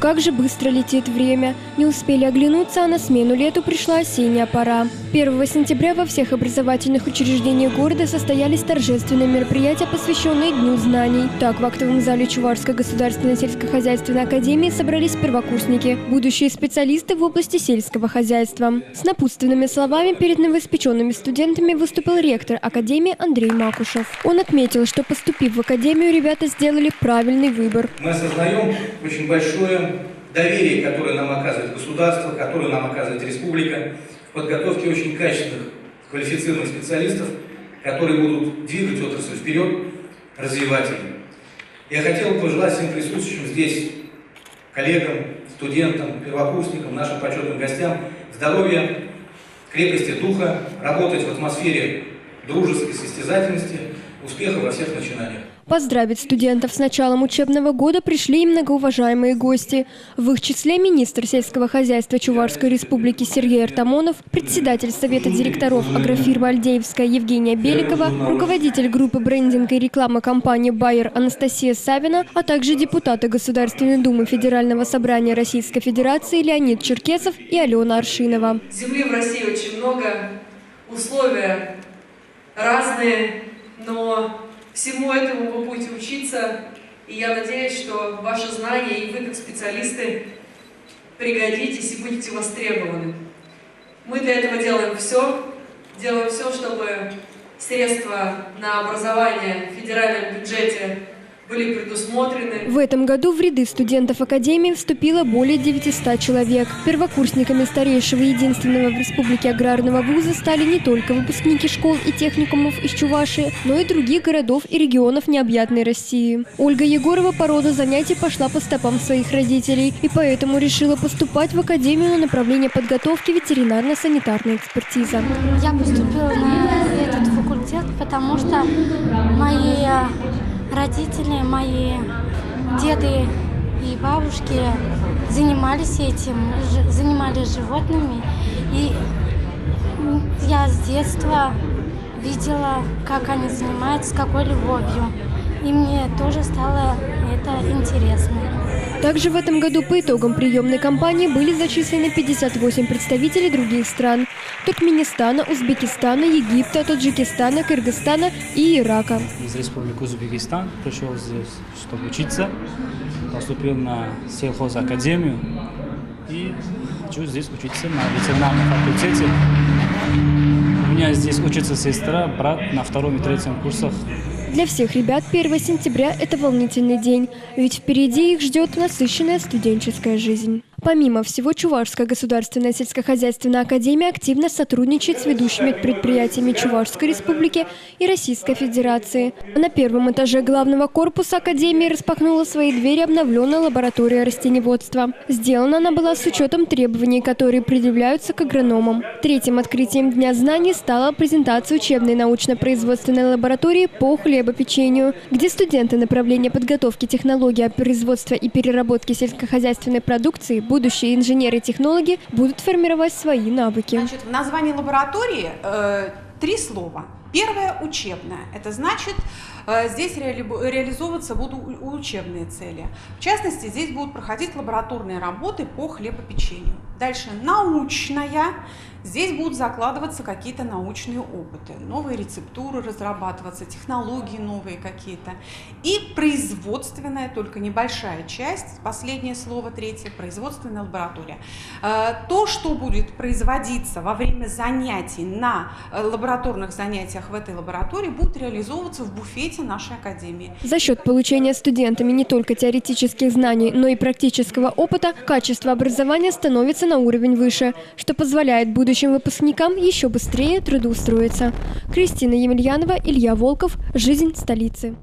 Как же быстро летит время. Не успели оглянуться, а на смену лету пришла осенняя пора. 1 сентября во всех образовательных учреждениях города состоялись торжественные мероприятия, посвященные Дню знаний. Так, в актовом зале Чувашской государственной сельскохозяйственной академии собрались первокурсники, будущие специалисты в области сельского хозяйства. С напутственными словами перед новоиспеченными студентами выступил ректор академии Андрей Макушев. Он отметил, что, поступив в академию, ребята сделали правильный выбор. Мы осознаем очень большое доверие, которое нам оказывает государство, которое нам оказывает республика, в подготовке очень качественных, квалифицированных специалистов, которые будут двигать отрасль вперед, развивать ее. Я хотел бы пожелать всем присутствующим здесь, коллегам, студентам, первокурсникам, нашим почетным гостям здоровья, крепости духа, работать в атмосфере дружеской состязательности, успеха во всех начинаниях. Поздравить студентов с началом учебного года пришли и многоуважаемые гости. В их числе министр сельского хозяйства Чувашской республики Сергей Артамонов, председатель Совета директоров агрофирмы «Альдеевская» Евгения Беликова, руководитель группы брендинга и рекламы компании «Байер» Анастасия Савина, а также депутаты Государственной Думы Федерального собрания Российской Федерации Леонид Черкесов и Алена Аршинова. Земли в России очень много, условия разные, но всему этому вы будете учиться, и я надеюсь, что ваши знания и вы как специалисты пригодитесь и будете востребованы. Мы для этого делаем все, чтобы средства на образование в федеральном бюджете были предусмотрены. В этом году в ряды студентов академии вступило более 900 человек. Первокурсниками старейшего и единственного в республике аграрного вуза стали не только выпускники школ и техникумов из Чувашии, но и других городов и регионов необъятной России. Ольга Егорова по роду занятий пошла по стопам своих родителей и поэтому решила поступать в академию на направление подготовки ветеринарно-санитарной экспертизы. Я поступила на этот факультет, потому что мои родители, мои деды и бабушки занимались этим, занимались животными. И я с детства видела, как они занимаются, с какой любовью. И мне тоже стало это интересно. Также в этом году по итогам приемной кампании были зачислены 58 представителей других стран – Туркменистана, Узбекистана, Египта, Таджикистана, Кыргызстана и Ирака. Из Республики Узбекистан пришел здесь, чтобы учиться, поступил на сельхозакадемию и хочу здесь учиться на ветеринарном факультете. У меня здесь учится сестра, брат на 2-м и 3-м курсах. Для всех ребят 1 сентября – это волнительный день, ведь впереди их ждет насыщенная студенческая жизнь. Помимо всего, Чувашская государственная сельскохозяйственная академия активно сотрудничает с ведущими предприятиями Чувашской республики и Российской Федерации. На 1-м этаже главного корпуса академии распахнула свои двери обновленная лаборатория растениеводства. Сделана она была с учетом требований, которые предъявляются к агрономам. Третьим открытием Дня знаний стала презентация учебной научно-производственной лаборатории по хлебопечению, где студенты направления подготовки технологий производства и переработки сельскохозяйственной продукции, будущие инженеры-технологи будут формировать свои навыки. Значит, в названии лаборатории 3 слова. Первое – учебное. Это значит, здесь реализовываться будут учебные цели. В частности, здесь будут проходить лабораторные работы по хлебопечению. Дальше – научная. Здесь будут закладываться какие-то научные опыты, новые рецептуры разрабатываться, технологии новые какие-то. И производственная, только небольшая часть, последнее слово, третье, производственная лаборатория. То, что будет производиться во время занятий на лабораторных занятиях в этой лаборатории, будет реализовываться в буфете нашей академии. За счет получения студентами не только теоретических знаний, но и практического опыта, качество образования становится на уровень выше, что позволяет будущим выпускникам еще быстрее трудоустроиться. Кристина Емельянова, Илья Волков. Жизнь столицы.